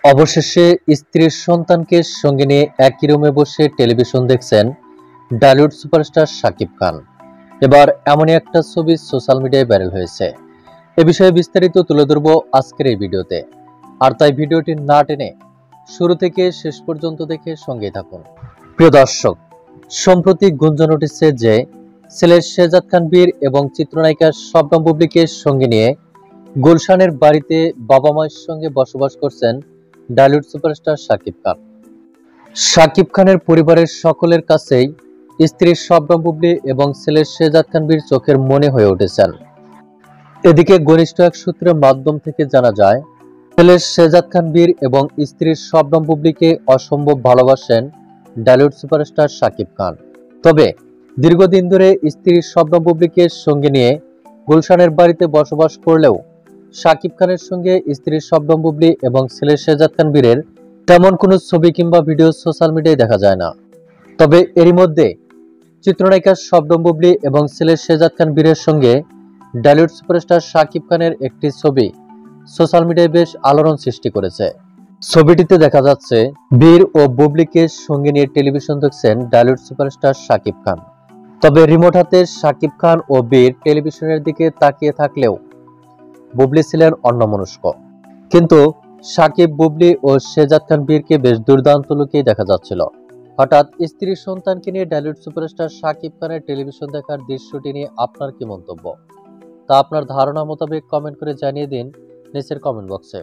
অবশেষে স্ত্রীর সন্তানকে সঙ্গে নিয়ে একই রুমে বসে টেলিভিশন দেখছেন বলিউড সুপারস্টার শাকিব খান। এবার এমনই একটা ছবি সোশ্যাল মিডিয়ায় ভাইরাল হয়েছে। এ বিষয়ে বিস্তারিত তুলে ধরব আজকের এই ভিডিওতে। আর তাই ভিডিওটি না টেনে শুরু থেকে শেষ পর্যন্ত দেখে সঙ্গে থাকুন। প্রিয় দর্শক, সম্প্রতি গুঞ্জন উঠেছে যে ছেলে শেহজাদ খান বীর এবং চিত্রনায়িকা শবনম বুবলীকে সঙ্গে নিয়ে গুলশানের বাড়িতে বাবা মায়ের সঙ্গে বসবাস করছেন বলিউড সুপারস্টার শাকিব খান। শাকিব খানের পরিবারের সকলের কাছেই স্ত্রী শবনম বুবলী এবং ছেলে শেহজাদ খান বীর চোখের মনে হয়ে উঠেছেন। এদিকে ঘনিষ্ঠ এক সূত্রের মাধ্যম থেকে জানা যায়, ছেলে শেহজাদ খান বীর এবং স্ত্রী শবনম বুবলীকে অসম্ভব ভালোবাসেন বলিউড সুপারস্টার শাকিব খান। তবে দীর্ঘদিন ধরে স্ত্রী শবনম বুবলীকে সঙ্গে নিয়ে গুলশানের বাড়িতে বসবাস করলেও শাকিব খানের সঙ্গে স্ত্রী শবনম বুবলী এবং ছেলে শেহজাদ খান বীরের তেমন কোনো ছবি কিংবা ভিডিও সোশ্যাল মিডিয়ায় দেখা যায় না। তবে এরই মধ্যে চিত্রনায়িকা শবনম বুবলী এবং ছেলে শেহজাদ খান বীরের সঙ্গে বলিউড সুপারস্টার শাকিব খানের একটি ছবি সোশ্যাল মিডিয়ায় বেশ আলোড়ন সৃষ্টি করেছে। ছবিটিতে দেখা যাচ্ছে বীর ও বুবলীকে সঙ্গে নিয়ে টেলিভিশন দেখছেন বলিউড সুপারস্টার শাকিব খান। তবে রিমোট হাতে শাকিব খান ও বীর টেলিভিশনের দিকে তাকিয়ে থাকলেও বুবলী ছিলেন অন্যমনস্ক। কিন্তু শাকিব, বুবলী ও শেহজাদ খান বীরকে বেশ দুর্দান্ত লুকেই দেখা যাচ্ছিল। হঠাৎ স্ত্রী সন্তানকে নিয়ে বলিউড সুপারস্টার শাকিব খানের টেলিভিশন দেখার দৃশ্যটি নিয়ে আপনার কি মন্তব্য, তা আপনার ধারণা মোতাবেক কমেন্ট করে জানিয়ে দিন নিচের কমেন্ট বক্সে।